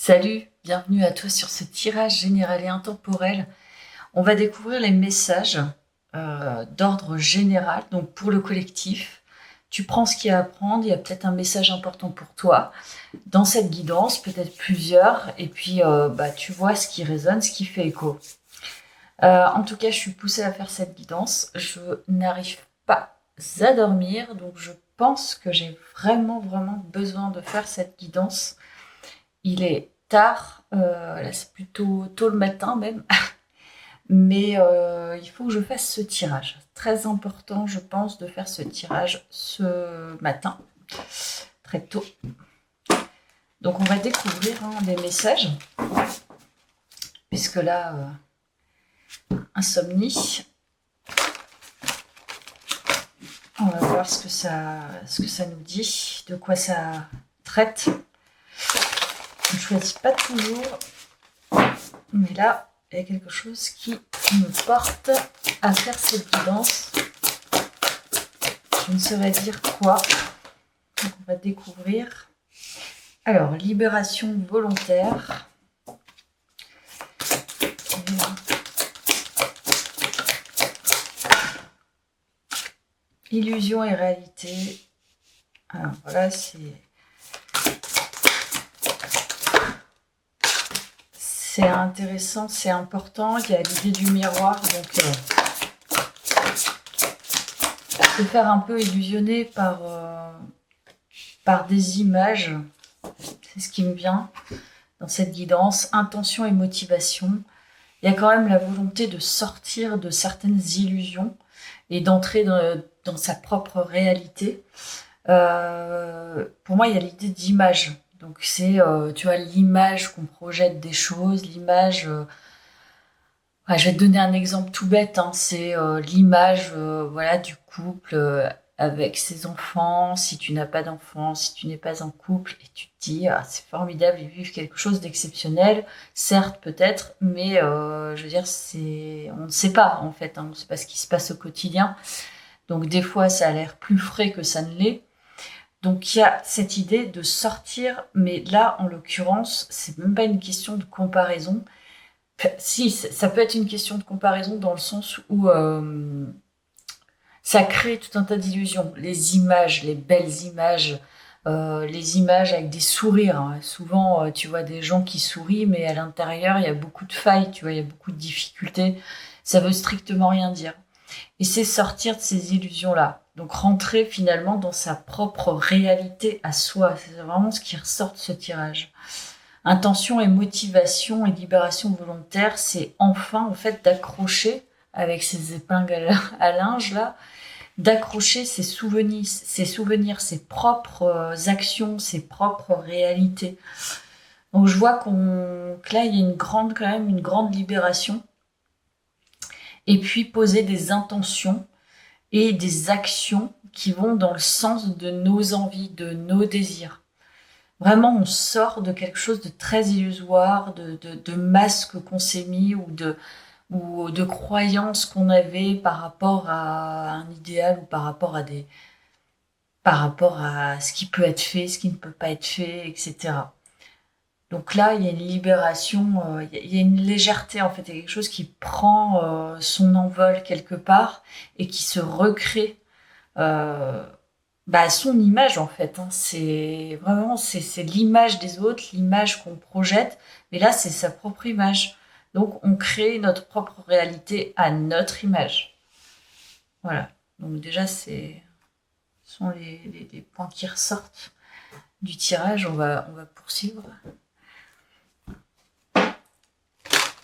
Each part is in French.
Salut, bienvenue à toi sur ce tirage général et intemporel. On va découvrir les messages d'ordre général, donc pour le collectif. Tu prends ce qu'il y a à prendre, il y a peut-être un message important pour toi dans cette guidance, peut-être plusieurs, et puis tu vois ce qui résonne, ce qui fait écho. En tout cas, je suis poussée à faire cette guidance. Je n'arrive pas à dormir, donc je pense que j'ai vraiment besoin de faire cette guidance. Il est tard, là c'est plutôt tôt le matin même, mais il faut que je fasse ce tirage. Très important, je pense, de faire ce tirage ce matin, très tôt. Donc on va découvrir les messages, puisque là, insomnie. On va voir ce que ça nous dit, de quoi ça traite. Je ne choisis pas toujours, mais là, il y a quelque chose qui me porte à faire cette guidance. Je ne saurais dire quoi. Donc on va découvrir. Alors, libération volontaire. Illusion et réalité. Alors voilà, c'est intéressant, c'est important. Il y a l'idée du miroir, donc se faire un peu illusionner par des images. C'est ce qui me vient dans cette guidance. Intention et motivation. Il y a quand même la volonté de sortir de certaines illusions et d'entrer dans sa propre réalité. Pour moi, il y a l'idée d'image. Donc c'est, tu vois, l'image qu'on projette des choses, l'image... je vais te donner un exemple tout bête, c'est l'image voilà, du couple avec ses enfants, si tu n'as pas d'enfants, si tu n'es pas en couple, et tu te dis, ah, c'est formidable, ils vivent quelque chose d'exceptionnel, certes peut-être, mais je veux dire, on ne sait pas en fait, on ne sait pas ce qui se passe au quotidien. Donc des fois, ça a l'air plus frais que ça ne l'est. Donc il y a cette idée de sortir, mais là, en l'occurrence, c'est même pas une question de comparaison. Si, ça peut être une question de comparaison dans le sens où ça crée tout un tas d'illusions. Les images, les belles images, les images avec des sourires. Souvent, tu vois des gens qui sourient, mais à l'intérieur, il y a beaucoup de failles, tu vois, il y a beaucoup de difficultés. Ça veut strictement rien dire. Et c'est sortir de ces illusions-là. Donc rentrer finalement dans sa propre réalité à soi. C'est vraiment ce qui ressort de ce tirage. Intention et motivation et libération volontaire, c'est enfin en fait d'accrocher avec ces épingles à linge là, d'accrocher ses souvenirs, ses propres actions, ses propres réalités. Donc je vois que là il y a quand même une grande libération. Et puis poser des intentions et des actions qui vont dans le sens de nos envies, de nos désirs. Vraiment, on sort de quelque chose de très illusoire, de masques qu'on s'est mis ou de croyances qu'on avait par rapport à un idéal ou par rapport à ce qui peut être fait, ce qui ne peut pas être fait, etc. Donc là, il y a une libération, il y a une légèreté en fait, il y a quelque chose qui prend son envol quelque part et qui se recrée son image en fait. C'est vraiment c'est l'image des autres, l'image qu'on projette, mais là c'est sa propre image. Donc on crée notre propre réalité à notre image. Voilà. Donc déjà ce sont les points qui ressortent du tirage. On va poursuivre.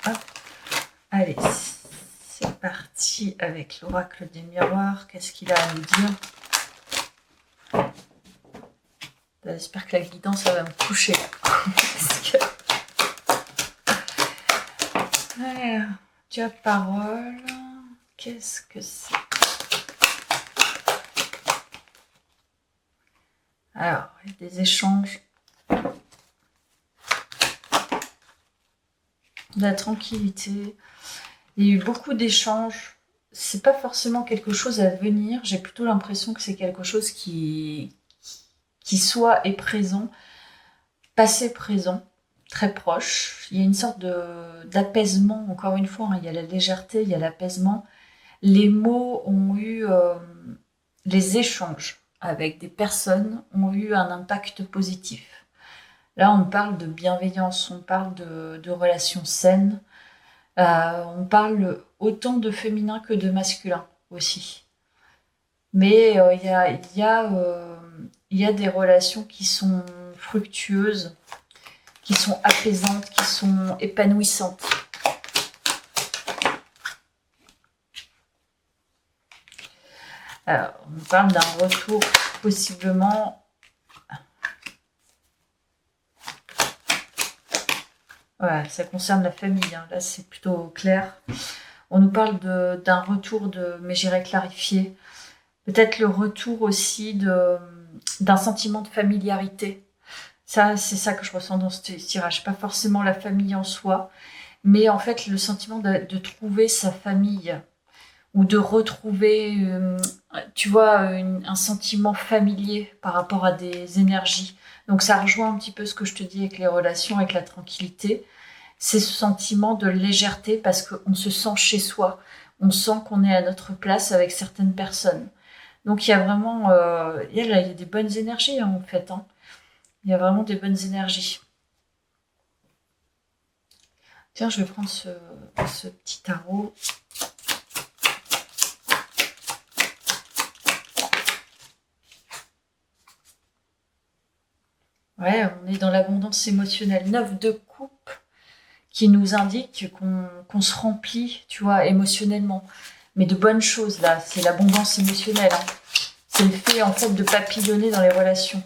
Hop. Allez, c'est parti avec l'oracle des miroirs. Qu'est-ce qu'il a à nous dire? J'espère que la guidance va me coucher. Alors, tu as parole. Qu'est-ce que c'est? Alors, il y a des échanges. De la tranquillité. Il y a eu beaucoup d'échanges. C'est pas forcément quelque chose à venir. J'ai plutôt l'impression que c'est quelque chose qui soit est présent, passé présent, très proche. Il y a une sorte d'apaisement, encore une fois, hein. Il y a la légèreté, il y a l'apaisement. Les mots ont eu, les échanges avec des personnes ont eu un impact positif. Là, on parle de bienveillance, on parle de relations saines, on parle autant de féminin que de masculin aussi. Mais il y a des relations qui sont fructueuses, qui sont apaisantes, qui sont épanouissantes. Alors, on parle d'un retour possiblement. Voilà, ça concerne la famille, hein. Là, c'est plutôt clair. On nous parle d'un retour mais j'irai clarifier. Peut-être le retour aussi d'un sentiment de familiarité. Ça, c'est ça que je ressens dans ce tirage. Pas forcément la famille en soi, mais en fait, le sentiment de trouver sa famille ou de retrouver, tu vois, un sentiment familier par rapport à des énergies. Donc ça rejoint un petit peu ce que je te dis avec les relations, avec la tranquillité. C'est ce sentiment de légèreté parce qu'on se sent chez soi. On sent qu'on est à notre place avec certaines personnes. Donc il y a vraiment, il y a des bonnes énergies, hein, en fait, hein. Il y a vraiment des bonnes énergies. Tiens, je vais prendre ce petit tarot. Ouais, on est dans l'abondance émotionnelle. 9 de coupe qui nous indique qu'on se remplit, tu vois, émotionnellement. Mais de bonnes choses, là. C'est l'abondance émotionnelle, hein. C'est le fait, en fait, de papillonner dans les relations.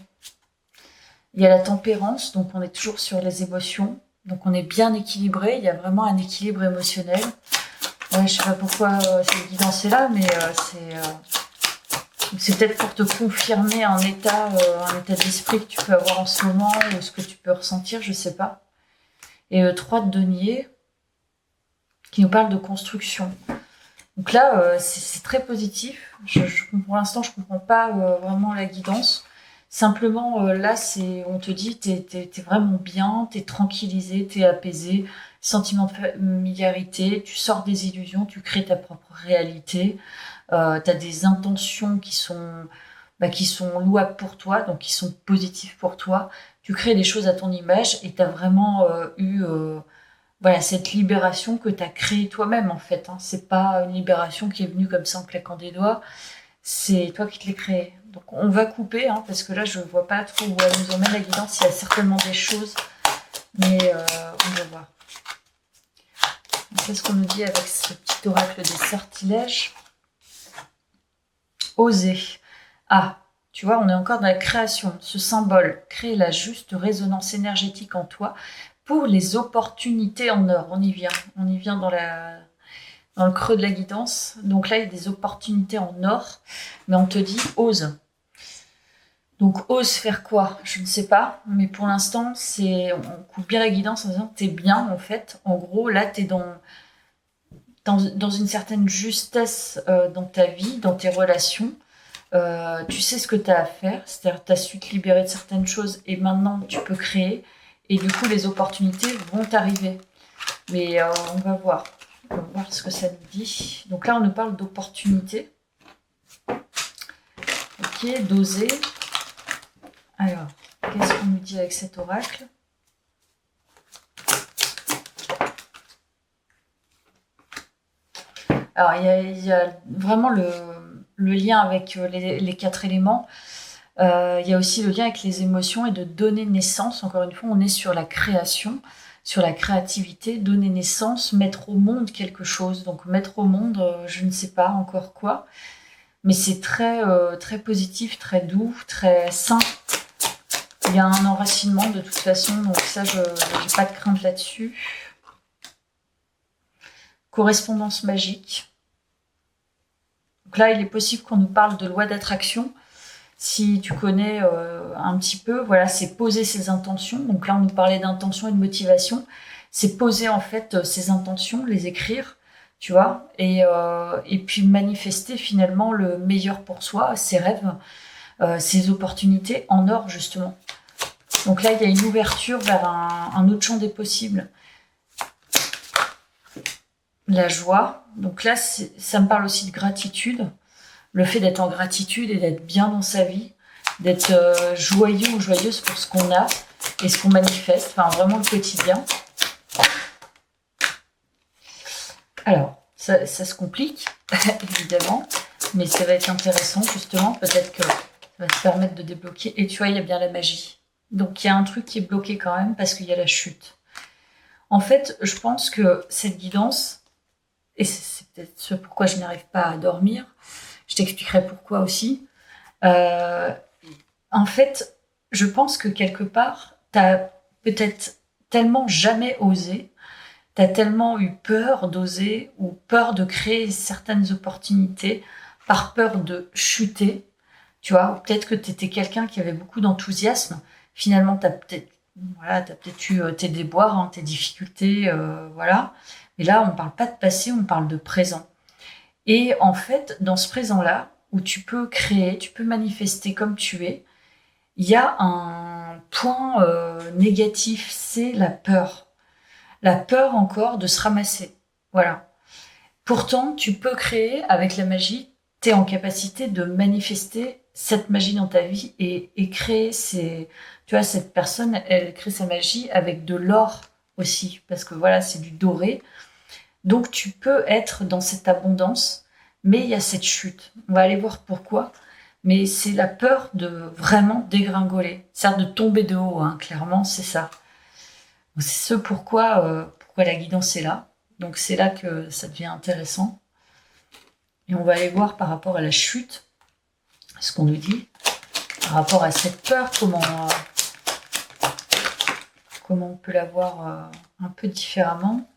Il y a la tempérance, donc on est toujours sur les émotions. Donc on est bien équilibré. Il y a vraiment un équilibre émotionnel. Ouais, je sais pas pourquoi cette guidance est là, mais c'est peut-être pour te confirmer un état d'esprit que tu peux avoir en ce moment ou ce que tu peux ressentir, je sais pas. Et 3 de denier qui nous parle de construction. Donc là, c'est très positif. Pour l'instant, je comprends pas vraiment la guidance. Simplement, là, on te dit, t'es vraiment bien, t'es tranquillisé, t'es apaisé, sentiment de familiarité, tu sors des illusions, tu crées ta propre réalité. T'as des intentions qui sont louables pour toi, donc qui sont positives pour toi. Tu crées des choses à ton image et t'as vraiment eu voilà, cette libération que t'as créée toi-même, en fait, hein. C'est pas une libération qui est venue comme ça en claquant des doigts, c'est toi qui te l'es créée. Donc on va couper, hein, parce que là je vois pas trop où elle nous emmène la guidance. Il y a certainement des choses, mais on va voir. C'est ce qu'on nous dit avec ce petit oracle des sortilèges. Oser. Ah, tu vois, on est encore dans la création. Ce symbole crée la juste résonance énergétique en toi pour les opportunités en or. On y vient dans le creux de la guidance. Donc là, il y a des opportunités en or, mais on te dit ose. Donc ose faire quoi? Je ne sais pas, mais pour l'instant, on coupe bien la guidance en disant t'es bien, en fait. En gros, là, t'es dans une certaine justesse dans ta vie, dans tes relations. Tu sais ce que tu as à faire, c'est-à-dire tu as su te libérer de certaines choses et maintenant tu peux créer. Et du coup, les opportunités vont t'arriver. Mais on va voir. On va voir ce que ça nous dit. Donc là, on nous parle d'opportunités. Ok, d'oser. Alors, qu'est-ce qu'on nous dit avec cet oracle? Alors, il y a vraiment le lien avec les 4 éléments. Il y a aussi le lien avec les émotions et de donner naissance. Encore une fois, on est sur la création, sur la créativité, donner naissance, mettre au monde quelque chose. Donc mettre au monde, je ne sais pas encore quoi, mais c'est très positif, très doux, très sain. Il y a un enracinement de toute façon, donc ça, je n'ai pas de crainte là-dessus. Correspondance magique. Donc là, il est possible qu'on nous parle de loi d'attraction. Si tu connais un petit peu, voilà, c'est poser ses intentions. Donc là, on nous parlait d'intention et de motivation. C'est poser en fait ses intentions, les écrire, tu vois, et puis manifester finalement le meilleur pour soi, ses rêves, ses opportunités en or justement. Donc là, il y a une ouverture vers un autre champ des possibles. La joie. Donc là, ça me parle aussi de gratitude. Le fait d'être en gratitude et d'être bien dans sa vie, d'être joyeux ou joyeuse pour ce qu'on a et ce qu'on manifeste, enfin vraiment le quotidien. Alors, ça se complique, évidemment, mais ça va être intéressant, justement. Peut-être que ça va te permettre de débloquer. Et tu vois, il y a bien la magie. Donc, il y a un truc qui est bloqué quand même parce qu'il y a la chute. En fait, je pense que cette guidance, et c'est peut-être ce pourquoi je n'arrive pas à dormir, je t'expliquerai pourquoi aussi. En fait, je pense que quelque part, tu as peut-être tellement jamais osé, tu as tellement eu peur d'oser ou peur de créer certaines opportunités par peur de chuter, tu vois, ou peut-être que tu étais quelqu'un qui avait beaucoup d'enthousiasme. Finalement, tu as peut-être eu tes déboires, hein, tes difficultés, voilà. Mais là, on ne parle pas de passé, on parle de présent. Et en fait, dans ce présent-là, où tu peux créer, tu peux manifester comme tu es, il y a un point négatif, c'est la peur. La peur encore de se ramasser. Voilà. Pourtant, tu peux créer avec la magie, tu es en capacité de manifester cette magie dans ta vie et créer tu vois, cette personne, elle crée sa magie avec de l'or aussi, parce que voilà, c'est du doré. Donc tu peux être dans cette abondance, mais il y a cette chute. On va aller voir pourquoi. Mais c'est la peur de vraiment dégringoler, c'est-à-dire de tomber de haut, hein, clairement, c'est ça. C'est ce pourquoi la guidance est là. Donc c'est là que ça devient intéressant. Et on va aller voir par rapport à la chute, ce qu'on nous dit, par rapport à cette peur, comment on peut la voir un peu différemment.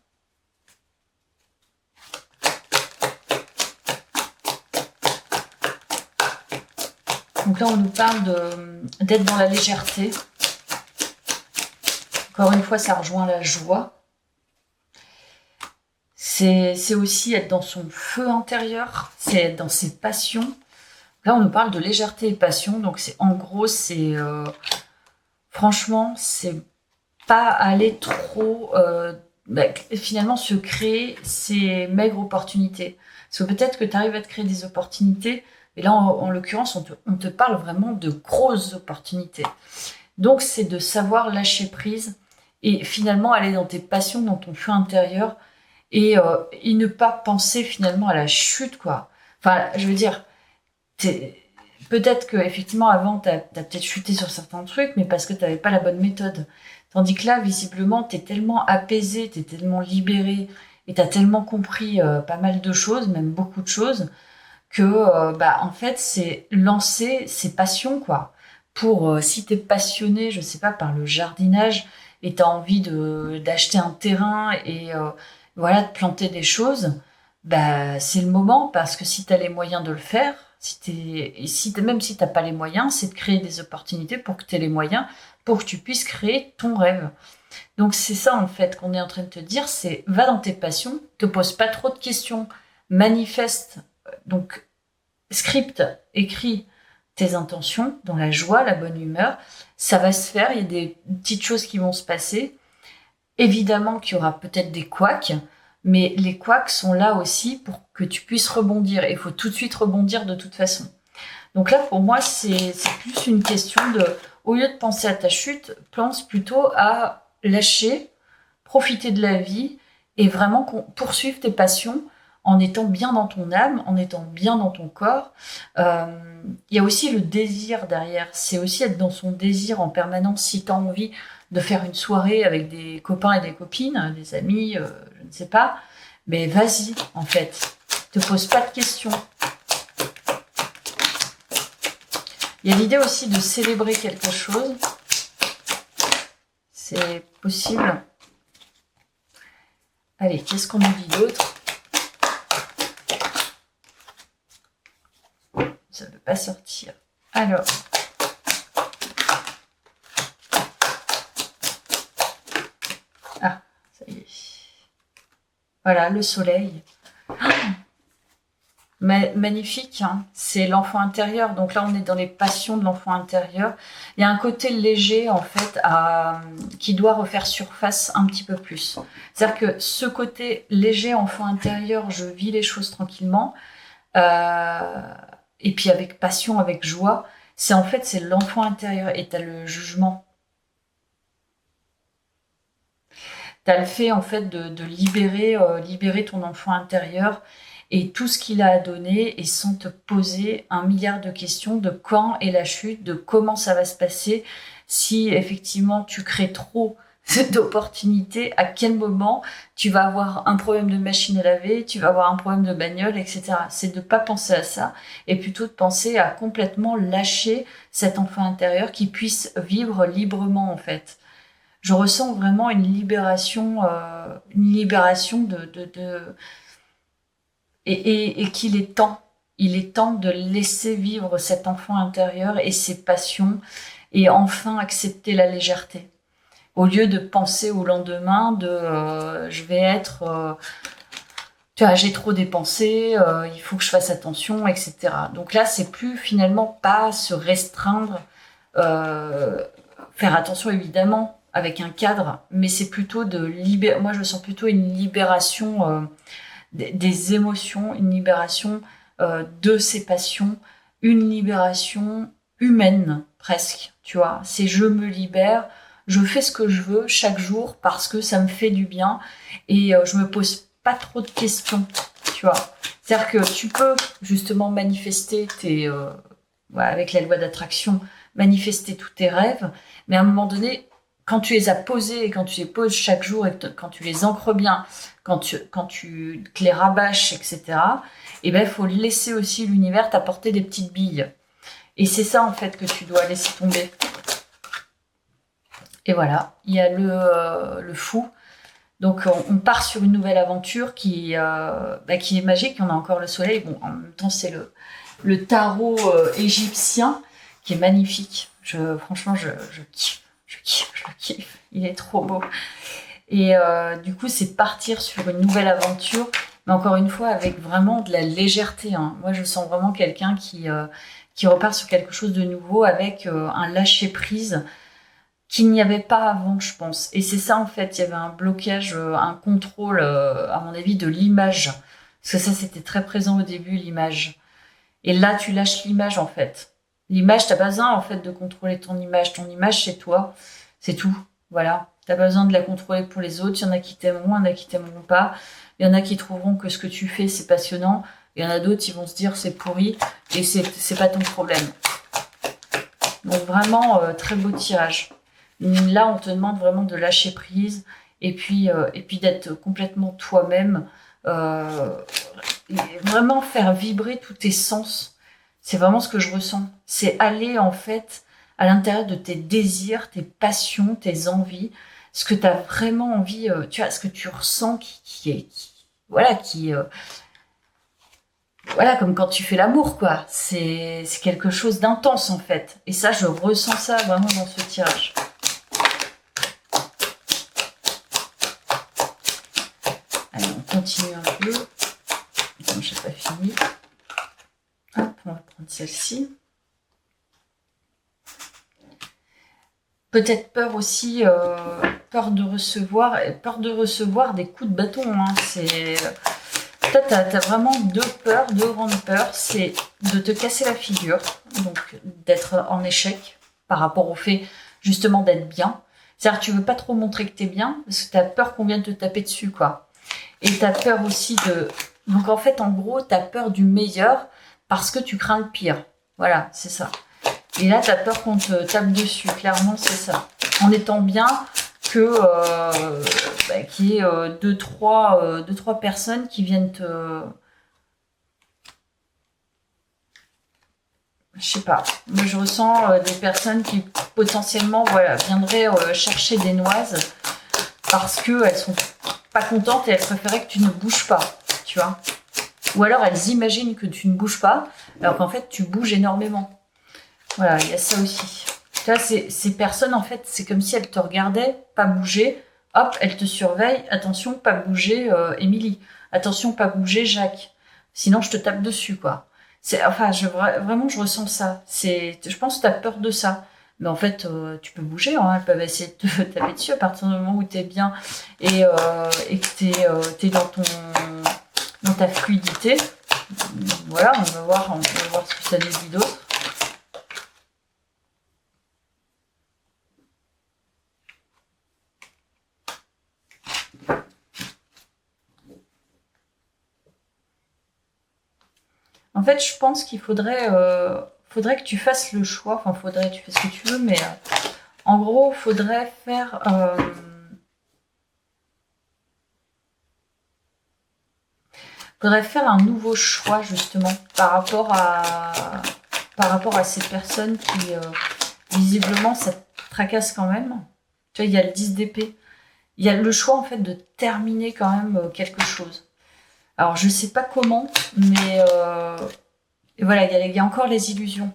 Donc là, on nous parle d'être dans la légèreté. Encore une fois, ça rejoint la joie. C'est aussi être dans son feu intérieur, c'est être dans ses passions. Là, on nous parle de légèreté et passion. Donc, en gros, franchement, c'est pas aller trop... finalement, se créer ces maigres opportunités. Parce que peut-être que tu arrives à te créer des opportunités, et là, en l'occurrence, on te parle vraiment de grosses opportunités. Donc, c'est de savoir lâcher prise et finalement aller dans tes passions, dans ton feu intérieur et ne pas penser finalement à la chute, quoi. Enfin, je veux dire, peut-être que effectivement avant, t'as peut-être chuté sur certains trucs, mais parce que t'avais pas la bonne méthode. Tandis que là, visiblement, t'es tellement apaisé, t'es tellement libéré et t'as tellement compris pas mal de choses, même beaucoup de choses, que en fait c'est lancer ses passions quoi. Pour si t'es passionné, je sais pas, par le jardinage et t'as envie d'acheter un terrain et voilà de planter des choses, c'est le moment parce que si t'as les moyens de le faire, même si t'as pas les moyens, c'est de créer des opportunités pour que t'aies les moyens pour que tu puisses créer ton rêve. Donc c'est ça en fait qu'on est en train de te dire, c'est va dans tes passions, te pose pas trop de questions, manifeste donc script, écris tes intentions dans la joie, la bonne humeur. Ça va se faire, il y a des petites choses qui vont se passer. Évidemment qu'il y aura peut-être des couacs, mais les couacs sont là aussi pour que tu puisses rebondir. Et il faut tout de suite rebondir de toute façon. Donc là, pour moi, c'est plus une question de, au lieu de penser à ta chute, pense plutôt à lâcher, profiter de la vie et vraiment poursuivre tes passions en étant bien dans ton âme, en étant bien dans ton corps. Il y a aussi le désir derrière. C'est aussi être dans son désir en permanence. Si tu as envie de faire une soirée avec des copains et des copines, des amis, je ne sais pas, mais vas-y, en fait. Te pose pas de questions. Il y a l'idée aussi de célébrer quelque chose. C'est possible. Allez, qu'est-ce qu'on nous dit d'autre? Ça ne peut pas sortir. Alors. Ah, ça y est. Voilà, le soleil. Magnifique, hein. C'est l'enfant intérieur. Donc là, on est dans les passions de l'enfant intérieur. Il y a un côté léger, en fait, qui doit refaire surface un petit peu plus. C'est-à-dire que ce côté léger enfant intérieur, je vis les choses tranquillement, euh, et puis avec passion, avec joie, c'est l'enfant intérieur. Et t'as le jugement. T'as le fait, en fait, de libérer ton enfant intérieur et tout ce qu'il a à donner et sans te poser un milliard de questions de quand est la chute, de comment ça va se passer, si effectivement tu crées trop d'opportunités, à quel moment tu vas avoir un problème de machine à laver, tu vas avoir un problème de bagnole, etc. C'est de pas penser à ça et plutôt de penser à complètement lâcher cet enfant intérieur qui puisse vivre librement en fait. Je ressens vraiment une libération et qu'il est temps. Il est temps de laisser vivre cet enfant intérieur et ses passions et enfin accepter la légèreté. Au lieu de penser au lendemain je vais être, tu vois, j'ai trop dépensé, il faut que je fasse attention, etc. Donc là, c'est plus finalement pas se restreindre, euh, faire attention évidemment avec un cadre, mais c'est plutôt de libérer. Moi, je sens plutôt une libération des émotions, une libération de ses passions, une libération humaine presque, tu vois. C'est je me libère, je fais ce que je veux chaque jour parce que ça me fait du bien et je me pose pas trop de questions, tu vois. C'est-à-dire que tu peux justement manifester voilà, avec la loi d'attraction, manifester tous tes rêves, mais à un moment donné, quand tu les as posés et quand tu les poses chaque jour et quand tu les ancres bien, quand tu te les rabâches, etc., et ben, il faut laisser aussi l'univers t'apporter des petites billes. Et c'est ça, en fait, que tu dois laisser tomber. Et voilà, il y a le fou. Donc, on part sur une nouvelle aventure qui est magique. On a encore le soleil. Bon, en même temps, c'est le tarot égyptien qui est magnifique. Franchement, je kiffe. Je kiffe, je le kiffe. Il est trop beau. Et du coup, c'est partir sur une nouvelle aventure, mais encore une fois, avec vraiment de la légèreté, hein. Moi, je sens vraiment quelqu'un qui repart sur quelque chose de nouveau avec un lâcher-prise qu'il n'y avait pas avant, je pense. Et c'est ça, en fait, il y avait un blocage, un contrôle, à mon avis, de l'image. Parce que ça, c'était très présent au début, l'image. Et là, tu lâches l'image, en fait. L'image, t'as pas besoin, en fait, de contrôler ton image. Ton image, c'est toi. C'est tout. Voilà. T'as pas besoin de la contrôler pour les autres. Il y en a qui t'aimeront, il y en a qui t'aimeront pas. Il y en a qui trouveront que ce que tu fais, c'est passionnant. Il y en a d'autres qui vont se dire c'est pourri et c'est pas ton problème. Donc vraiment, très beau tirage. Là, on te demande vraiment de lâcher prise et puis d'être complètement toi-même. Et vraiment faire vibrer tous tes sens. C'est vraiment ce que je ressens. C'est aller en fait à l'intérieur de tes désirs, tes passions, tes envies, ce que tu as vraiment envie, tu vois, ce que tu ressens voilà, comme quand tu fais l'amour, quoi. C'est quelque chose d'intense en fait. Et ça, je ressens ça vraiment dans ce tirage. Allez, on continue un peu. Non, j'ai pas fini. Hop, on va prendre celle-ci. Peut-être peur aussi, peur de recevoir des coups de bâton, hein. Toi, t'as vraiment deux grandes peurs. C'est de te casser la figure, donc d'être en échec par rapport au fait justement d'être bien. C'est-à-dire que tu veux pas trop montrer que t'es bien parce que t'as peur qu'on vienne te taper dessus, quoi. Et t'as peur aussi de... Donc en fait, en gros, t'as peur du meilleur parce que tu crains le pire. Voilà, c'est ça. Et là, t'as peur qu'on te tape dessus. Clairement, c'est ça. En étant bien qu'il y ait deux, trois personnes qui viennent te... Je sais pas. Moi, je ressens des personnes qui potentiellement viendraient chercher des noises parce qu'elles sont pas contentes et elles préféraient que tu ne bouges pas, tu vois. Ou alors elles imaginent que tu ne bouges pas alors qu'en fait tu bouges énormément. Voilà, il y a ça aussi. Tu vois, ces personnes, en fait, c'est comme si elles te regardaient, pas bouger. Hop, elles te surveillent. Attention, pas bouger, Émilie. Attention, pas bouger, Jacques. Sinon, je te tape dessus, quoi. Enfin, vraiment, je ressens ça. Je pense que tu as peur de ça. Mais en fait, tu peux bouger, hein. Elles peuvent essayer de te taper dessus à partir du moment où tu es bien et que tu es dans ta fluidité. Voilà, on va voir ce que ça nous dit d'autre. En fait, je pense qu'il faudrait que tu fasses le choix. Enfin, tu fais ce que tu veux, mais en gros, faudrait faire un nouveau choix justement par rapport à ces personnes qui visiblement ça te tracasse quand même. Tu vois, il y a le 10 d'épée. Il y a le choix en fait de terminer quand même quelque chose. Alors je sais pas comment, mais voilà, il y a encore les illusions.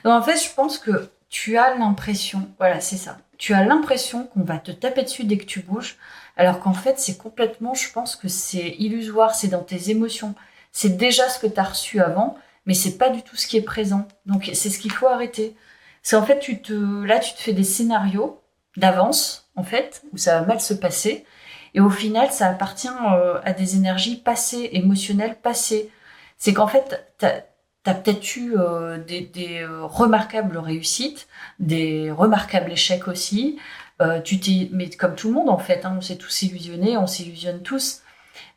Donc en fait, je pense que tu as l'impression, voilà, c'est ça. Tu as l'impression qu'on va te taper dessus dès que tu bouges, alors qu'en fait, c'est complètement, je pense que c'est illusoire, c'est dans tes émotions. C'est déjà ce que tu as reçu avant, mais c'est pas du tout ce qui est présent. Donc c'est ce qu'il faut arrêter. C'est en fait, là, tu te fais des scénarios d'avance, en fait, où ça va mal se passer. Et au final, ça appartient à des énergies passées, émotionnelles passées. C'est qu'en fait, t'as peut-être eu des remarquables réussites, des remarquables échecs aussi. Mais comme tout le monde en fait, hein, on s'est tous illusionnés, on s'illusionne tous.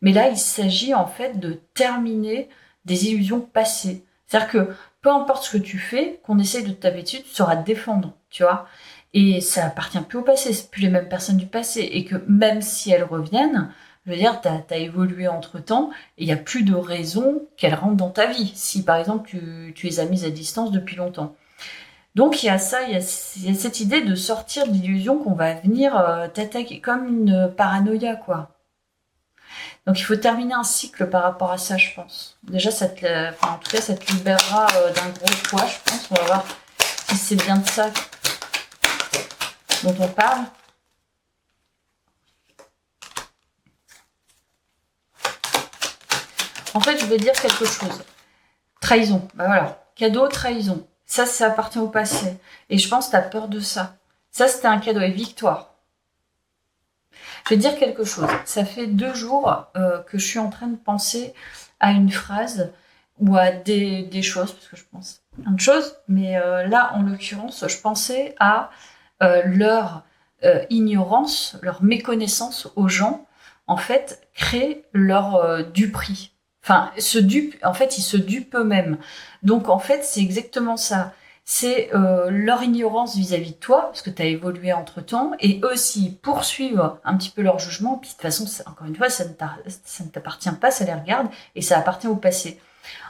Mais là, il s'agit en fait de terminer des illusions passées. C'est-à-dire que peu importe ce que tu fais, qu'on essaye de te taper dessus, tu sauras te défendre, tu vois. Et ça appartient plus au passé, c'est plus les mêmes personnes du passé. Et que même si elles reviennent, je veux dire, t'as évolué entre-temps, et il n'y a plus de raison qu'elles rentrent dans ta vie, si par exemple tu les as mises à distance depuis longtemps. Donc il y a ça, il y a cette idée de sortir de l'illusion qu'on va venir t'attaquer comme une paranoïa, quoi. Donc il faut terminer un cycle par rapport à ça, je pense. Déjà, en tout cas, ça te libérera d'un gros poids, je pense. On va voir si c'est bien de ça dont on parle. En fait, je vais dire quelque chose. Trahison. Bah voilà. Cadeau, trahison. Ça appartient au passé. Et je pense que tu as peur de ça. Ça, c'était un cadeau. Et victoire. Je vais dire quelque chose. Ça fait 2 jours que je suis en train de penser à une phrase ou à des choses, parce que je pense plein de choses. Mais là, en l'occurrence, je pensais à leur ignorance, leur méconnaissance aux gens, en fait, créent leur duperie. Enfin, en fait, ils se dupent eux-mêmes. Donc, en fait, c'est exactement ça. C'est leur ignorance vis-à-vis de toi, parce que tu as évolué entre-temps, et eux, s'ils poursuivent un petit peu leur jugement, puis de toute façon, encore une fois, ça ne t'appartient pas, ça les regarde, et ça appartient au passé.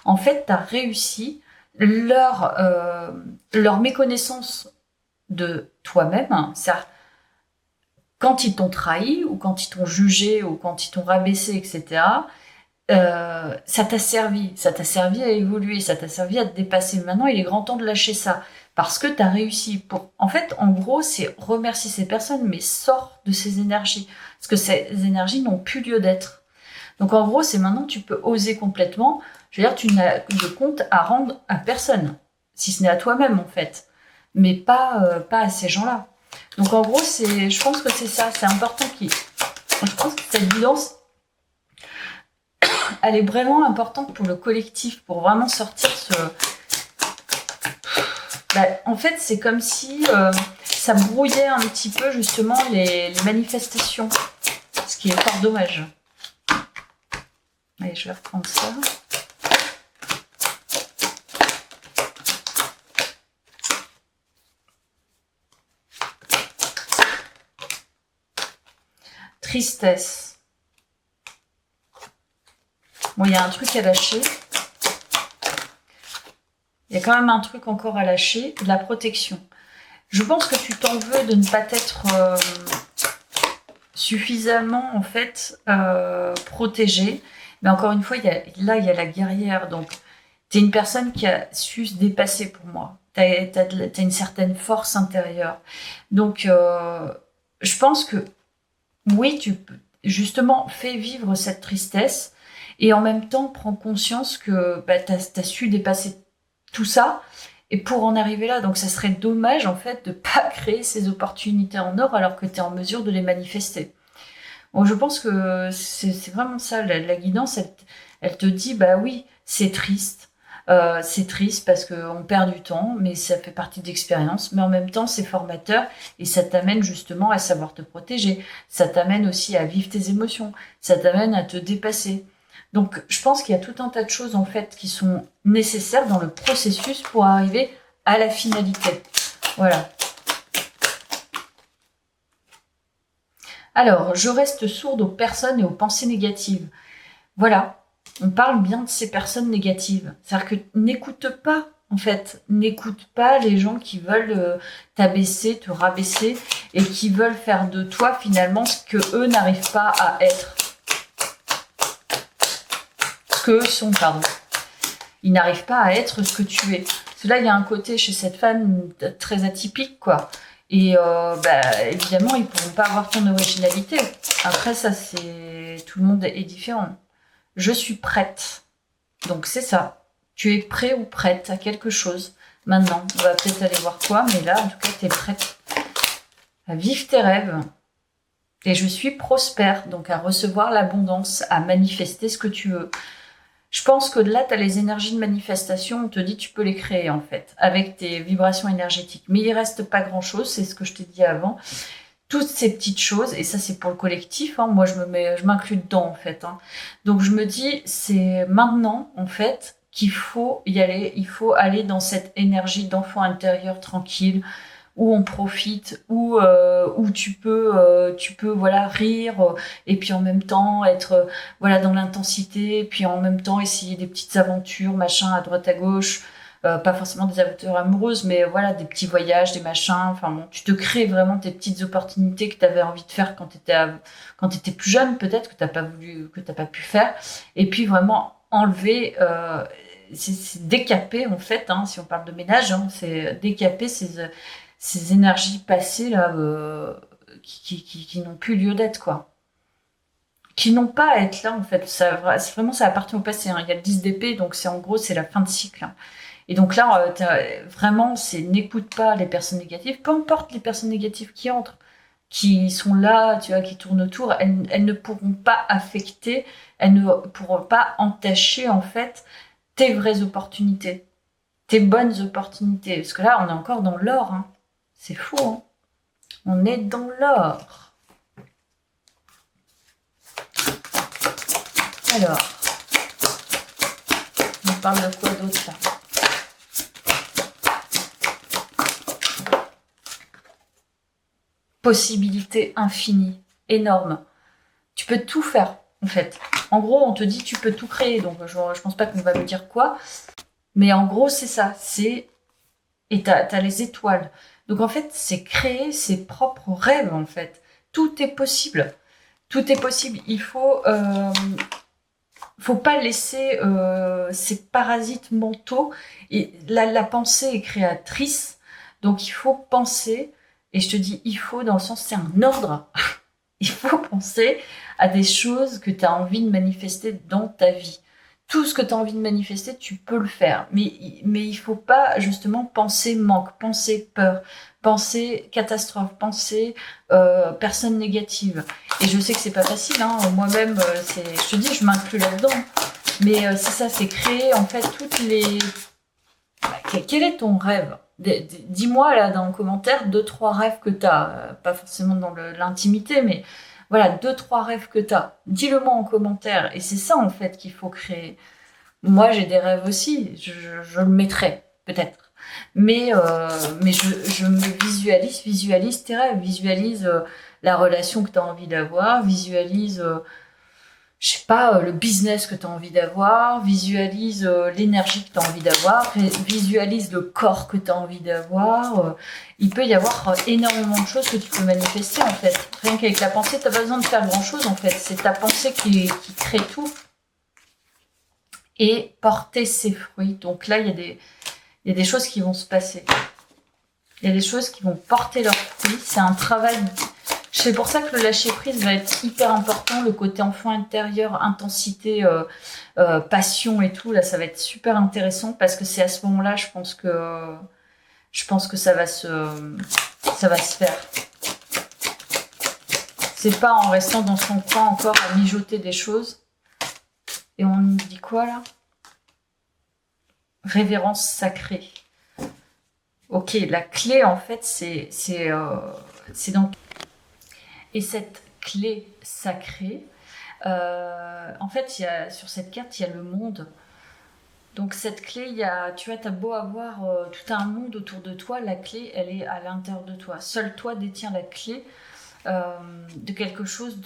En fait, tu as réussi leur méconnaissance de toi-même, ça, quand ils t'ont trahi, ou quand ils t'ont jugé, ou quand ils t'ont rabaissé, etc., ça t'a servi à évoluer, ça t'a servi à te dépasser. Maintenant, il est grand temps de lâcher ça, parce que tu as réussi. En fait, en gros, c'est remercier ces personnes, mais sors de ces énergies, parce que ces énergies n'ont plus lieu d'être. Donc en gros, c'est maintenant tu peux oser complètement. Je veux dire, tu n'as de compte à rendre à personne, si ce n'est à toi-même en fait, mais pas à ces gens-là. Donc en gros, je pense que c'est ça, c'est important je pense que cette guidance, elle est vraiment importante pour le collectif, pour vraiment sortir en fait, c'est comme si ça brouillait un petit peu justement les manifestations, ce qui est fort dommage. Allez, je vais reprendre ça. Tristesse. Bon, il y a un truc à lâcher. Il y a quand même un truc encore à lâcher, de la protection. Je pense que tu t'en veux de ne pas t'être suffisamment en fait protégée. Mais encore une fois, il y a la guerrière. Donc, tu es une personne qui a su se dépasser pour moi. Tu as une certaine force intérieure. Donc, je pense que oui, tu peux justement fais vivre cette tristesse Et en même temps, prends conscience que bah, tu as su dépasser tout ça et pour en arriver là. Donc ça serait dommage en fait de pas créer ces opportunités en or alors que tu es en mesure de les manifester. Bon, je pense que c'est vraiment ça, la guidance, elle te dit, bah oui, c'est triste parce qu'on perd du temps, mais ça fait partie de l'expérience, mais en même temps, c'est formateur et ça t'amène justement à savoir te protéger, ça t'amène aussi à vivre tes émotions, ça t'amène à te dépasser. Donc, je pense qu'il y a tout un tas de choses en fait qui sont nécessaires dans le processus pour arriver à la finalité. Voilà. Alors, je reste sourde aux personnes et aux pensées négatives. Voilà, on parle bien de ces personnes négatives. C'est-à-dire que n'écoute pas, en fait, n'écoute pas les gens qui veulent t'abaisser, te rabaisser et qui veulent faire de toi finalement ce que eux n'arrivent pas à être. Ce qu'eux sont, pardon. Ils n'arrivent pas à être ce que tu es. Parce que là, il y a un côté chez cette femme très atypique, quoi. Et évidemment, ils ne pourront pas avoir ton originalité. Après, ça, c'est tout le monde est différent. Je suis prête. Donc, c'est ça. Tu es prêt ou prête à quelque chose. Maintenant, on va peut-être aller voir quoi, mais là, en tout cas, tu es prête à vivre tes rêves. Et je suis prospère, donc à recevoir l'abondance, à manifester ce que tu veux. Je pense que là, tu as les énergies de manifestation, on te dit tu peux les créer en fait, avec tes vibrations énergétiques. Mais il reste pas grand-chose, c'est ce que je t'ai dit avant. Toutes ces petites choses, et ça c'est pour le collectif, hein, moi je m'inclus dedans en fait. Hein. Donc je me dis, c'est maintenant en fait qu'il faut y aller, il faut aller dans cette énergie d'enfant intérieur tranquille, où on profite, où tu peux voilà rire et puis en même temps être voilà dans l'intensité, puis en même temps essayer des petites aventures machin à droite à gauche, pas forcément des aventures amoureuses, mais voilà des petits voyages, des machins. Enfin bon, tu te crées vraiment tes petites opportunités que tu avais envie de faire quand t'étais plus jeune, peut-être que t'as pas pu faire, et puis vraiment enlever. C'est décaper en fait, hein, si on parle de ménage, hein, c'est décaper ces énergies passées là qui n'ont plus lieu d'être quoi, qui n'ont pas à être là en fait. Vraiment ça appartient au passé. Hein. Il y a le 10 d'épée, donc c'est en gros c'est la fin de cycle. Hein. Et donc là vraiment c'est n'écoute pas les personnes négatives, peu importe les personnes négatives qui entrent, qui sont là, tu vois, qui tournent autour, elles ne pourront pas affecter, elles ne pourront pas entacher en fait tes vraies opportunités, tes bonnes opportunités. Parce que là on est encore dans l'or. Hein. C'est fou, hein. On est dans l'or. Alors, on parle de quoi d'autre là? Possibilité infinie, énorme. Tu peux tout faire, en fait. En gros, on te dit tu peux tout créer, donc je pense pas qu'on va me dire quoi. Mais en gros, c'est ça. Et t'as les étoiles. Donc en fait, c'est créer ses propres rêves en fait. Tout est possible. Tout est possible. Il faut pas laisser ces parasites mentaux. Et la pensée est créatrice. Donc il faut penser. Et je te dis il faut dans le sens c'est un ordre. Il faut penser à des choses que tu as envie de manifester dans ta vie. Tout ce que tu as envie de manifester, tu peux le faire. Mais il faut pas justement penser manque, penser peur, penser catastrophe, penser personne négative. Et je sais que c'est pas facile, hein. Moi-même, je te dis, je m'inclus là-dedans. Mais c'est ça, c'est créer en fait toutes les... Quel est ton rêve ? Dis-moi là dans le commentaire 2-3 rêves que tu as. Pas forcément dans l'intimité, mais... Voilà, 2-3 rêves que tu as. Dis-le-moi en commentaire. Et c'est ça, en fait, qu'il faut créer. Moi, j'ai des rêves aussi. Je le mettrai, peut-être. Mais je me visualise tes rêves. Visualise la relation que tu as envie d'avoir. Visualise, je sais pas, le business que tu as envie d'avoir. Visualise l'énergie que tu as envie d'avoir. Visualise le corps que tu as envie d'avoir. Il peut y avoir énormément de choses que tu peux manifester en fait. Rien qu'avec la pensée, tu n'as pas besoin de faire grand chose en fait. C'est ta pensée qui crée tout. Et porter ses fruits. Donc là, il y a des choses qui vont se passer. Il y a des choses qui vont porter leurs fruits. C'est un travail. C'est pour ça que le lâcher prise va être hyper important, le côté enfant intérieur, intensité, passion et tout, là ça va être super intéressant parce que c'est à ce moment-là, je pense que ça va se faire. C'est pas en restant dans son coin encore à mijoter des choses. Et on nous dit quoi là? Révérence sacrée. Ok, la clé en fait c'est dans... Et cette clé sacrée, en fait sur cette carte il y a le monde. Donc cette clé, tu vois, t'as beau avoir tout un monde autour de toi, la clé elle est à l'intérieur de toi. Seul toi détiens la clé de quelque chose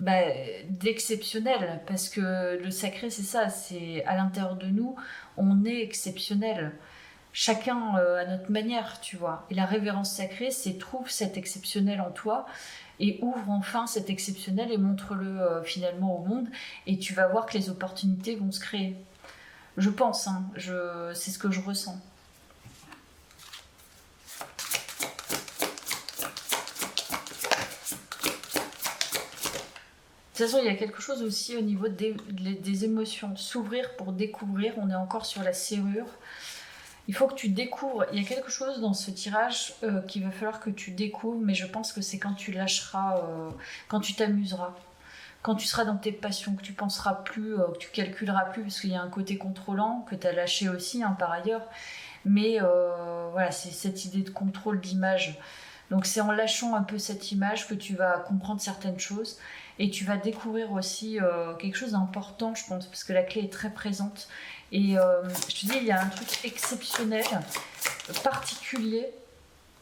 bah, d'exceptionnel, parce que le sacré c'est ça, c'est à l'intérieur de nous, on est exceptionnel. Chacun à notre manière, tu vois. Et la révérence sacrée, c'est trouve cet exceptionnel en toi et ouvre enfin cet exceptionnel et montre-le finalement au monde et tu vas voir que les opportunités vont se créer. Je pense, hein, c'est ce que je ressens. De toute façon, il y a quelque chose aussi au niveau des émotions. S'ouvrir pour découvrir, on est encore sur la serrure. Il faut que tu découvres. Il y a quelque chose dans ce tirage qu'il va falloir que tu découvres, mais je pense que c'est quand tu lâcheras, quand tu t'amuseras, quand tu seras dans tes passions, que tu penseras plus, que tu calculeras plus, parce qu'il y a un côté contrôlant que tu as lâché aussi, hein, par ailleurs. Mais voilà, c'est cette idée de contrôle d'image. Donc c'est en lâchant un peu cette image que tu vas comprendre certaines choses et tu vas découvrir aussi quelque chose d'important, je pense, parce que la clé est très présente. Et je te dis, il y a un truc exceptionnel, particulier,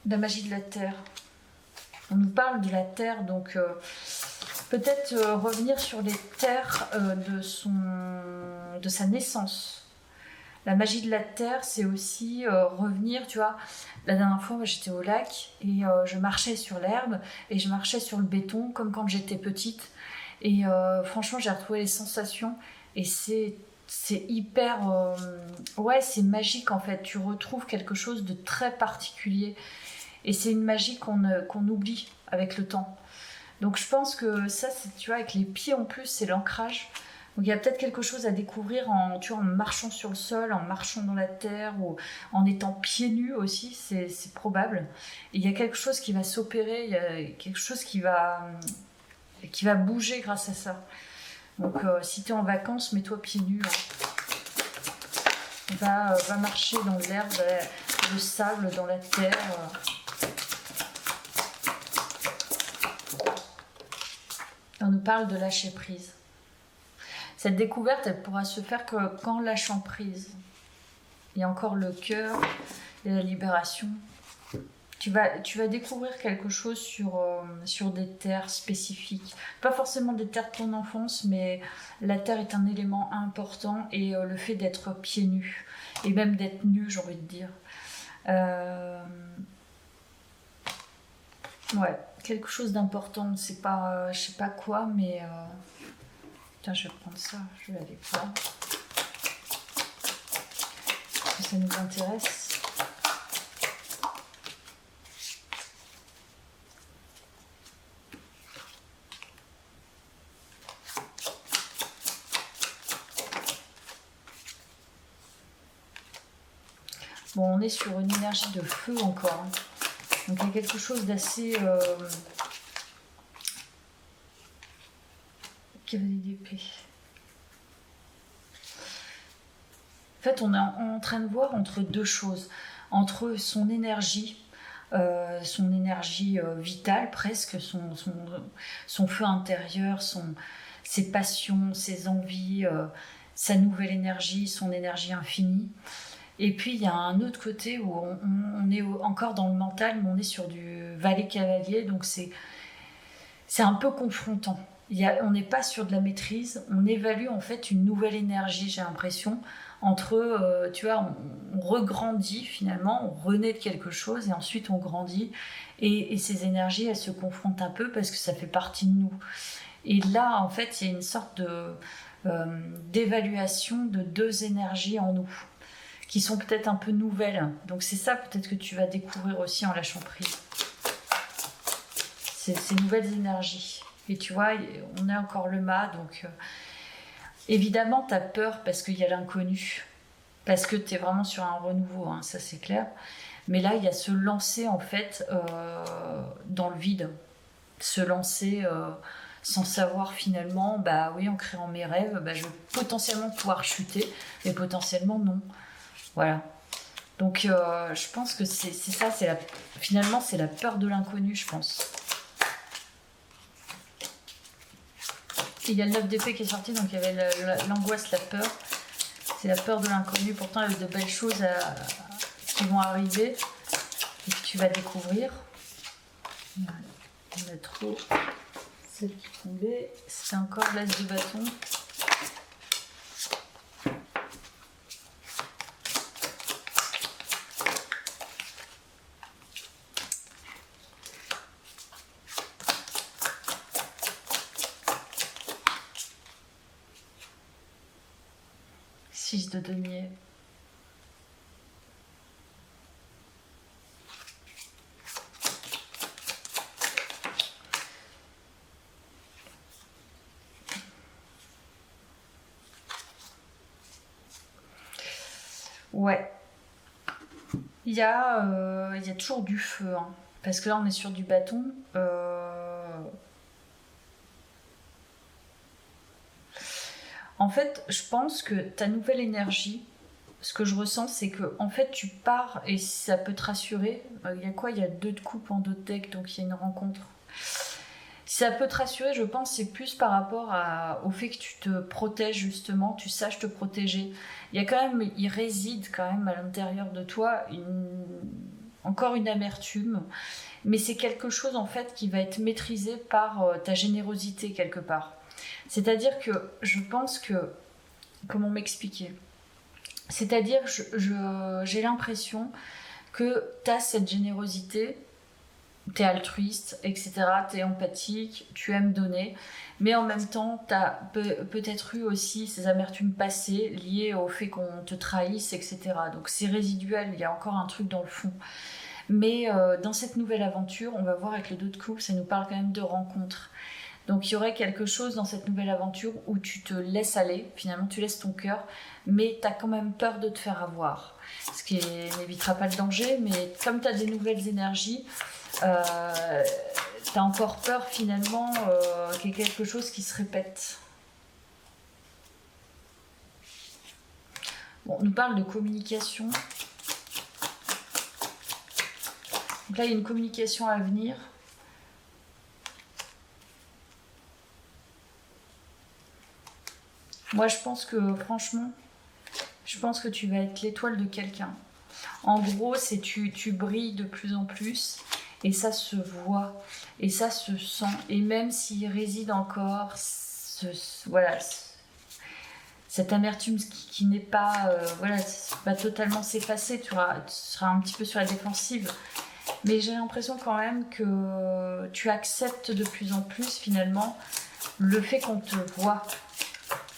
de la magie de la Terre. On nous parle de la Terre, donc peut-être revenir sur les terres de sa naissance. La magie de la Terre, c'est aussi revenir, tu vois. La dernière fois, j'étais au lac et je marchais sur l'herbe et je marchais sur le béton comme quand j'étais petite. Et franchement, j'ai retrouvé les sensations et c'est hyper... ouais, c'est magique en fait. Tu retrouves quelque chose de très particulier. Et c'est une magie qu'on oublie avec le temps. Donc je pense que ça, tu vois, avec les pieds en plus, c'est l'ancrage. Donc il y a peut-être quelque chose à découvrir tu vois, en marchant sur le sol, en marchant dans la terre, ou en étant pieds nus aussi, c'est probable. Et il y a quelque chose qui va s'opérer, il y a quelque chose qui va bouger grâce à ça. Donc si tu es en vacances, mets-toi pieds nus. Hein. Va marcher dans l'herbe, le sable, dans la terre. On nous parle de lâcher prise. Cette découverte, elle pourra se faire qu'en lâchant prise. Il y a encore le cœur et la libération. Tu vas découvrir quelque chose sur des terres spécifiques. Pas forcément des terres de ton enfance, mais la terre est un élément important et le fait d'être pieds nus, et même d'être nu, j'ai envie de dire. Ouais, quelque chose d'important, c'est pas, je sais pas quoi, mais... Tiens, je vais prendre ça, je vais aller voir. Parce que ça nous intéresse. Bon, on est sur une énergie de feu encore. Hein. Donc il y a quelque chose d'assez... Cavalier d'épée. En fait, on est en train de voir entre deux choses. Entre son énergie vitale presque, son feu intérieur, ses passions, ses envies, sa nouvelle énergie, son énergie infinie. Et puis il y a un autre côté où on est encore dans le mental, mais on est sur du valet cavalier, donc c'est un peu confrontant. On n'est pas sur de la maîtrise, on évalue en fait une nouvelle énergie, j'ai l'impression, entre, tu vois, on regrandit finalement, on renaît de quelque chose et ensuite on grandit. Et ces énergies, elles se confrontent un peu parce que ça fait partie de nous. Et là, en fait, il y a une sorte d'évaluation de deux énergies en nous, qui sont peut-être un peu nouvelles. Donc c'est ça peut-être que tu vas découvrir aussi en lâchant prise. ces nouvelles énergies. Et tu vois, on a encore le mât, donc évidemment, tu as peur parce qu'il y a l'inconnu. Parce que tu es vraiment sur un renouveau, hein, ça c'est clair. Mais là, il y a se lancer en fait dans le vide. Se lancer sans savoir finalement, bah oui, en créant mes rêves, bah, je vais potentiellement pouvoir chuter, mais potentiellement non. Voilà. Donc je pense que c'est ça, finalement c'est la peur de l'inconnu, je pense. Et il y a le 9 d'épée qui est sorti, donc il y avait l'angoisse, la peur. C'est la peur de l'inconnu, pourtant il y a de belles choses qui vont arriver et que tu vas découvrir. Voilà. On a trop celle qui tombait, c'est encore l'as de bâton. Six de denier. Ouais. Il y a toujours du feu, hein, parce que là on est sur du bâton. En fait, je pense que ta nouvelle énergie, ce que je ressens, c'est que en fait tu pars et ça peut te rassurer. Il y a quoi? Il y a 2 de coupe en 2 de deck, donc il y a une rencontre. Si ça peut te rassurer, je pense, c'est plus par rapport au fait que tu te protèges justement, tu saches te protéger. Il réside quand même à l'intérieur de toi encore une amertume, mais c'est quelque chose en fait qui va être maîtrisé par ta générosité quelque part. C'est-à-dire que je pense que, comment m'expliquer? C'est-à-dire j'ai l'impression que tu as cette générosité, t'es altruiste, etc., t'es empathique, tu aimes donner, mais en même temps, t'as peut-être eu aussi ces amertumes passées liées au fait qu'on te trahisse, etc. Donc c'est résiduel, il y a encore un truc dans le fond. Mais dans cette nouvelle aventure, on va voir avec le 2 de coupe, ça nous parle quand même de rencontres. Donc il y aurait quelque chose dans cette nouvelle aventure où tu te laisses aller, finalement tu laisses ton cœur, mais t'as quand même peur de te faire avoir. Ce qui n'évitera pas le danger, mais comme t'as des nouvelles énergies, t'as encore peur finalement qu'il y ait quelque chose qui se répète. Bon, on nous parle de communication. Donc là, il y a une communication à venir. Moi, je pense que, franchement, tu vas être l'étoile de quelqu'un. En gros, c'est tu brilles de plus en plus et ça se voit et ça se sent. Et même s'il réside encore, voilà, cette amertume qui n'est pas, va totalement s'effacer. Tu seras un petit peu sur la défensive. Mais j'ai l'impression quand même que tu acceptes de plus en plus finalement le fait qu'on te voit.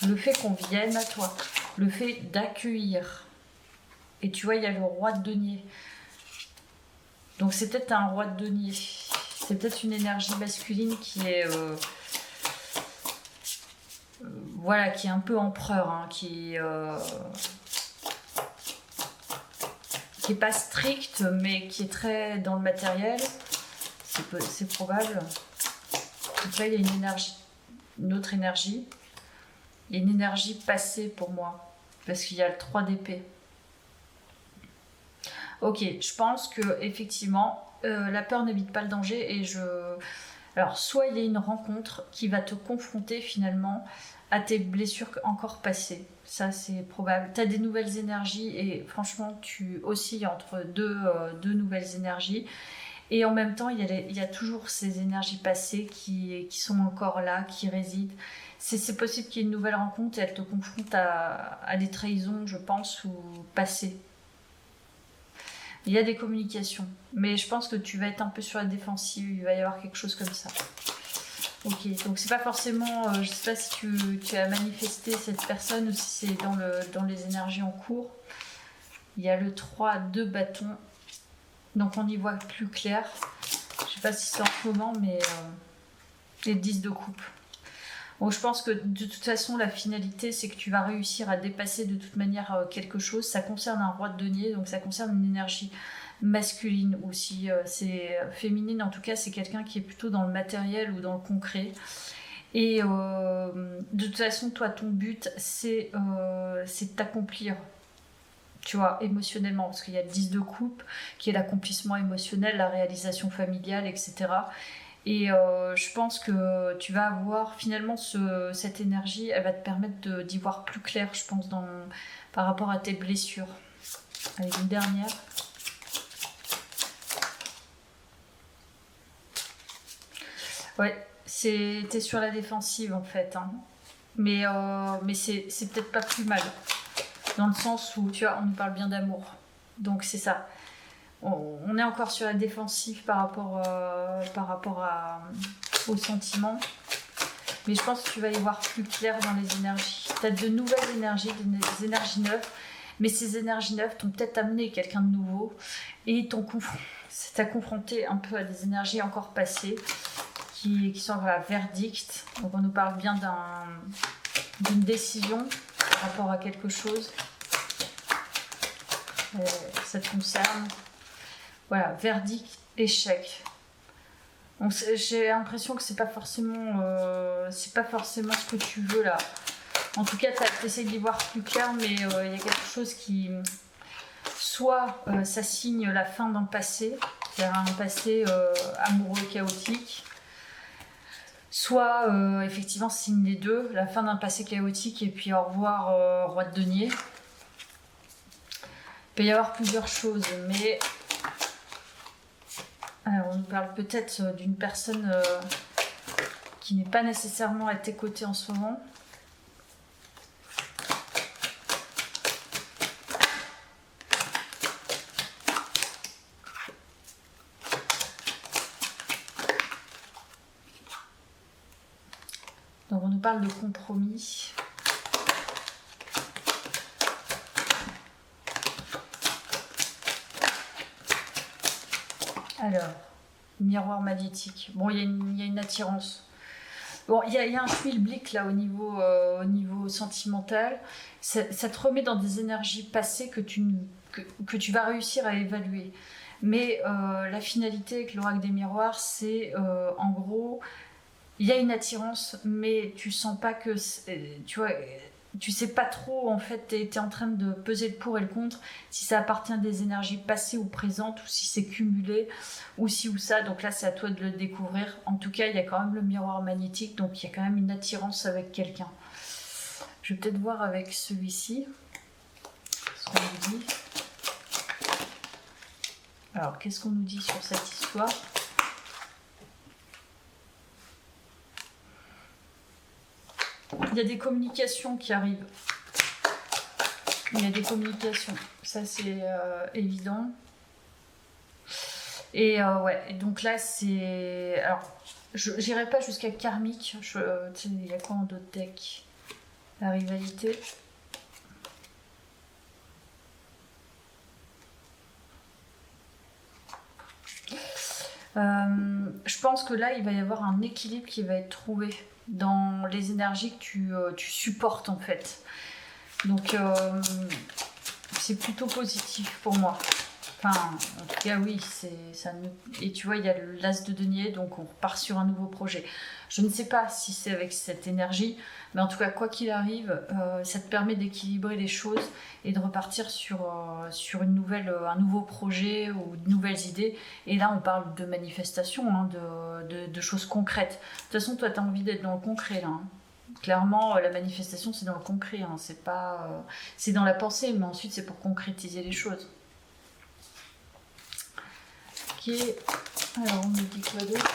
Le fait qu'on vienne à toi, le fait d'accueillir. Et tu vois, il y a le roi de denier. Donc c'est peut-être un roi de denier. C'est peut-être une énergie masculine qui est... qui est un peu empereur, hein, qui est pas stricte, mais qui est très dans le matériel. C'est probable. Donc là, il y a une autre énergie. Il y a une énergie passée pour moi, parce qu'il y a le 3 d'épée. Ok, je pense que effectivement, la peur n'évite pas le danger alors, soit il y a une rencontre qui va te confronter finalement à tes blessures encore passées. Ça, c'est probable. Tu as des nouvelles énergies et franchement, tu oscilles entre deux nouvelles énergies. Et en même temps, il y a toujours ces énergies passées qui sont encore là, qui résident. C'est possible qu'il y ait une nouvelle rencontre et elle te confronte à des trahisons, je pense, ou passées. Il y a des communications, mais je pense que tu vas être un peu sur la défensive, il va y avoir quelque chose comme ça. Ok, donc c'est pas forcément, je sais pas si tu as manifesté cette personne ou si c'est dans les énergies en cours. Il y a le 3 de bâton, donc on y voit plus clair. Je sais pas si c'est en ce moment, mais les 10 de coupe. Bon, je pense que de toute façon, la finalité, c'est que tu vas réussir à dépasser de toute manière quelque chose. Ça concerne un roi de denier, donc ça concerne une énergie masculine aussi. C'est féminine, en tout cas, c'est quelqu'un qui est plutôt dans le matériel ou dans le concret. Et de toute façon, toi, ton but, c'est de t'accomplir, tu vois, émotionnellement, parce qu'il y a le 10 de coupe, qui est l'accomplissement émotionnel, la réalisation familiale, etc. Et je pense que tu vas avoir finalement cette énergie, elle va te permettre d'y voir plus clair, je pense, par rapport à tes blessures. Allez, une dernière. Ouais, t'es sur la défensive en fait, hein. Mais c'est peut-être pas plus mal, dans le sens où, tu vois, on nous parle bien d'amour. Donc c'est ça. On est encore sur la défensive par rapport aux sentiments. Mais je pense que tu vas y voir plus clair dans les énergies. Tu as de nouvelles énergies, des énergies neuves. Mais ces énergies neuves t'ont peut-être amené quelqu'un de nouveau. Et t'as confronté un peu à des énergies encore passées qui sont à verdict. Donc on nous parle bien d'une décision par rapport à quelque chose. Ça te concerne. Voilà, verdict, échec. Donc j'ai l'impression que c'est pas forcément ce que tu veux là. En tout cas, tu essaies d'y voir plus clair, mais il y a quelque chose qui... Soit ça signe la fin d'un passé, c'est-à-dire un passé amoureux chaotique, soit effectivement ça signe les deux, la fin d'un passé chaotique et puis au revoir roi de denier. Il peut y avoir plusieurs choses, mais... Alors, on nous parle peut-être d'une personne qui n'est pas nécessairement à tes côtés en ce moment. Donc, on nous parle de compromis. Alors, miroir magnétique. Bon, il y a une attirance. Bon, il y a un schmilblick là au niveau sentimental. Ça te remet dans des énergies passées que tu vas réussir à évaluer. Mais la finalité avec l'oracle des miroirs, c'est en gros, il y a une attirance, mais tu sens pas que... Tu vois, tu sais pas trop, en fait, t'es en train de peser le pour et le contre, si ça appartient à des énergies passées ou présentes, ou si c'est cumulé, ou ci ou ça. Donc là, c'est à toi de le découvrir. En tout cas, il y a quand même le miroir magnétique, donc il y a quand même une attirance avec quelqu'un. Je vais peut-être voir avec celui-ci ce qu'on nous dit. Alors, qu'est-ce qu'on nous dit sur cette histoire ? Il y a des communications qui arrivent. Il y a des communications. Ça, c'est évident. Et ouais, et donc là, c'est... Alors, j'irai pas jusqu'à karmique. Il y a quoi en d'autres decks ? La rivalité. Je pense que là, il va y avoir un équilibre qui va être trouvé dans les énergies que tu supportes en fait. Donc c'est plutôt positif pour moi. Enfin, en tout cas, oui, et tu vois, il y a l'as de denier, donc on repart sur un nouveau projet. Je ne sais pas si c'est avec cette énergie, mais en tout cas, quoi qu'il arrive, ça te permet d'équilibrer les choses et de repartir sur un nouveau projet ou de nouvelles idées. Et là, on parle de manifestation, hein, de choses concrètes. De toute façon, toi, tu as envie d'être dans le concret, là. Hein. Clairement, la manifestation, c'est dans le concret. Hein. C'est dans la pensée, mais ensuite, c'est pour concrétiser les choses. Ok, alors on nous dit quoi d'autre ?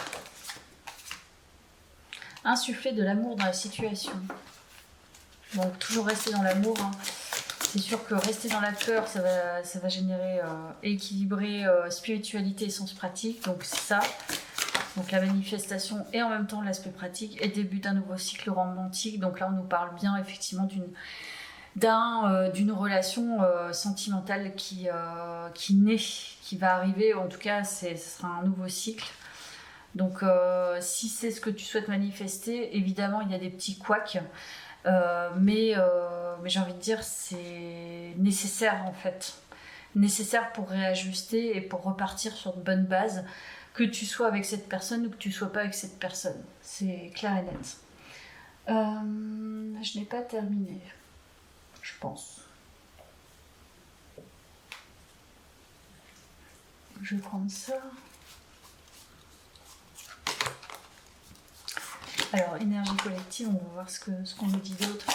Insuffler de l'amour dans la situation. Donc toujours rester dans l'amour. Hein. C'est sûr que rester dans la peur, ça va générer équilibrer spiritualité et sens pratique. Donc c'est ça. Donc la manifestation et en même temps l'aspect pratique et début d'un nouveau cycle romantique. Donc là on nous parle bien effectivement d'une relation sentimentale qui naît, qui va arriver. En tout cas, ce sera un nouveau cycle. Donc si c'est ce que tu souhaites manifester, évidemment il y a des petits couacs, mais j'ai envie de dire c'est nécessaire en fait. Nécessaire pour réajuster et pour repartir sur de bonnes bases, que tu sois avec cette personne ou que tu sois pas avec cette personne. C'est clair et net. Je n'ai pas terminé, je pense. Je vais prendre ça. Alors, énergie collective, on va voir ce qu'on nous dit d'autre.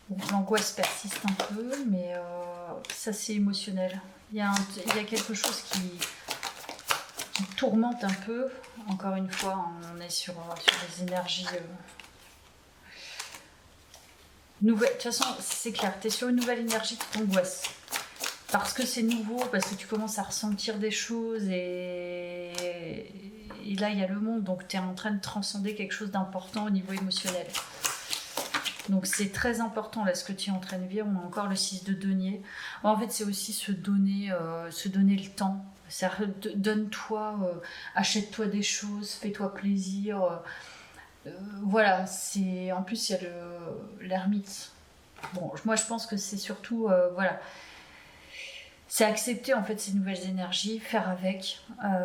Bon, l'angoisse persiste un peu, mais ça c'est émotionnel. Il y a quelque chose qui tourmente un peu. Encore une fois, on est sur des énergies nouvelles. De toute façon, c'est clair, tu es sur une nouvelle énergie qui t'angoisse. Parce que c'est nouveau, parce que tu commences à ressentir des choses et là, il y a le monde, donc tu es en train de transcender quelque chose d'important au niveau émotionnel. Donc c'est très important là ce que tu es en train de vivre. On a encore le 6 de denier. En fait, c'est aussi se donner le temps. Donne-toi, achète-toi des choses, fais-toi plaisir. Voilà, en plus il y a l'ermite. Bon, moi je pense que c'est surtout voilà. C'est accepter en fait ces nouvelles énergies, faire avec,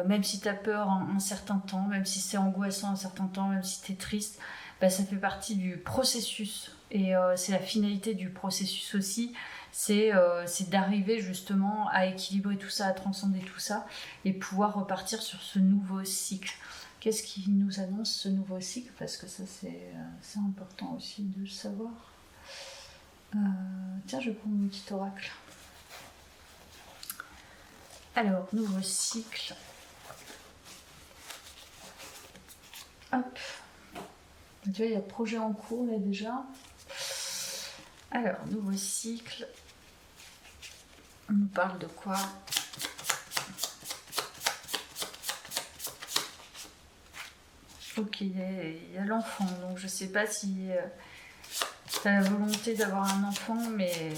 même si tu as peur un certain temps, même si c'est angoissant un certain temps, même si tu es triste, bah, ça fait partie du processus. Et c'est la finalité du processus aussi, c'est d'arriver justement à équilibrer tout ça, à transcender tout ça, et pouvoir repartir sur ce nouveau cycle. Qu'est-ce qui nous annonce ce nouveau cycle? Parce que ça c'est important aussi de le savoir. Tiens, je vais prendre mon petit oracle. Alors, nouveau cycle. Hop. Tu vois, il y a projet en cours là déjà. Alors, nouveau cycle. On nous parle de quoi? Ok, il y a l'enfant. Donc, je sais pas si tu as la volonté d'avoir un enfant, mais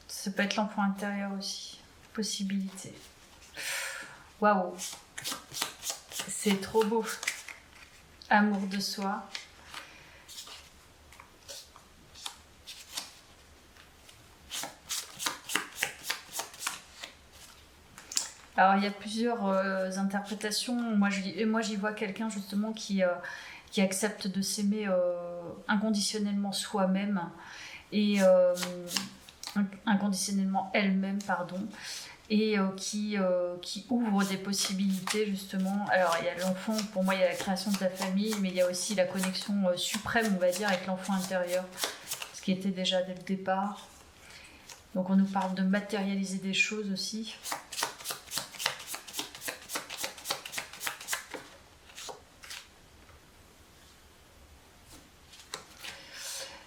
ça peut être l'enfant intérieur aussi. Possibilité. Waouh, c'est trop beau. Amour de soi. Alors il y a plusieurs interprétations. Moi j'y vois quelqu'un justement qui accepte de s'aimer inconditionnellement soi-même et inconditionnellement elle-même, pardon, et qui ouvre des possibilités justement. Alors il y a l'enfant, pour moi il y a la création de ta famille, mais il y a aussi la connexion suprême, on va dire, avec l'enfant intérieur, ce qui était déjà dès le départ. Donc on nous parle de matérialiser des choses aussi.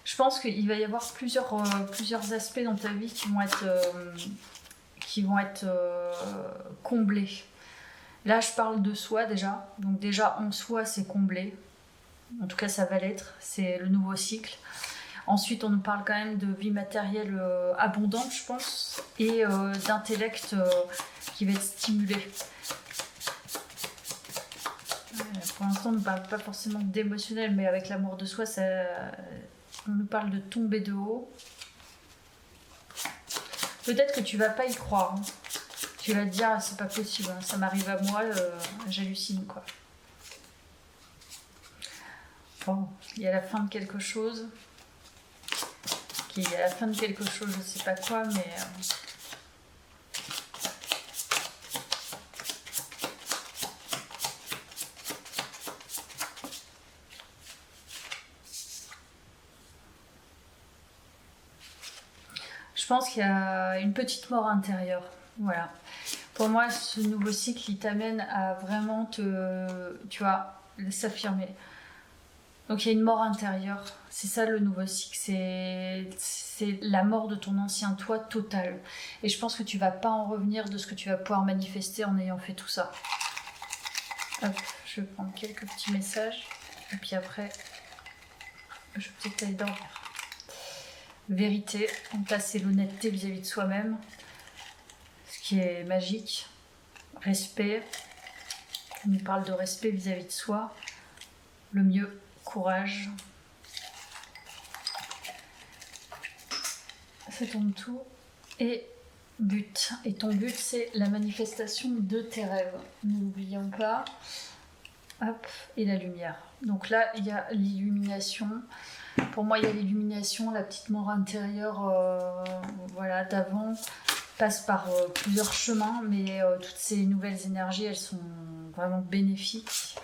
Je pense qu'il va y avoir plusieurs aspects dans ta vie qui vont être comblés. Là, je parle de soi déjà. Donc déjà, en soi, c'est comblé. En tout cas, ça va l'être. C'est le nouveau cycle. Ensuite, on nous parle quand même de vie matérielle abondante, je pense, et d'intellect qui va être stimulé. Pour l'instant, on ne parle pas forcément d'émotionnel, mais avec l'amour de soi, on nous parle de tomber de haut. Peut-être que tu vas pas y croire. Hein. Tu vas te dire, c'est pas possible, hein, ça m'arrive à moi, j'hallucine quoi. Bon, il y a la fin de quelque chose. Il y a la fin de quelque chose, je sais pas quoi, mais... Je pense qu'il y a une petite mort intérieure. Voilà. Pour moi, ce nouveau cycle, il t'amène à vraiment s'affirmer. Donc il y a une mort intérieure. C'est ça le nouveau cycle. C'est la mort de ton ancien toi total. Et je pense que tu vas pas en revenir de ce que tu vas pouvoir manifester en ayant fait tout ça. Hop, je vais prendre quelques petits messages. Et puis après, je vais peut-être aller dormir. Vérité, donc là c'est l'honnêteté vis-à-vis de soi-même. qui est magique. Respect. On nous parle de respect vis-à-vis de soi. Le mieux, courage. Ça tombe tout. Et but. Et ton but, c'est la manifestation de tes rêves. N'oublions pas. Hop, et la lumière. Donc là, il y a l'illumination. Pour moi, il y a l'illumination, la petite mort intérieure voilà, d'avant passe par plusieurs chemins, mais toutes ces nouvelles énergies, elles sont vraiment bénéfiques.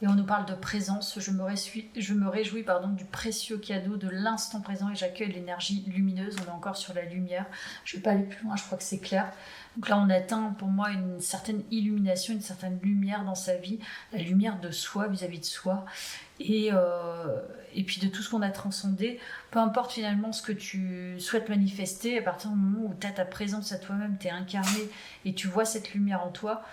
Et on nous parle de présence. Je me réjouis du précieux cadeau de l'instant présent et j'accueille l'énergie lumineuse. On est encore sur la lumière. Je ne vais pas aller plus loin, je crois que c'est clair. Donc là, on atteint pour moi une certaine illumination, une certaine lumière dans sa vie, la lumière de soi vis-à-vis de soi. Et puis de tout ce qu'on a transcendé, peu importe finalement ce que tu souhaites manifester, à partir du moment où tu as ta présence à toi-même, tu es incarné et tu vois cette lumière en toi,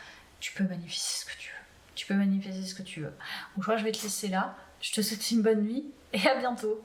tu peux manifester ce que tu veux. Tu peux manifester ce que tu veux. Donc je crois que je vais te laisser là. Je te souhaite une bonne nuit et à bientôt.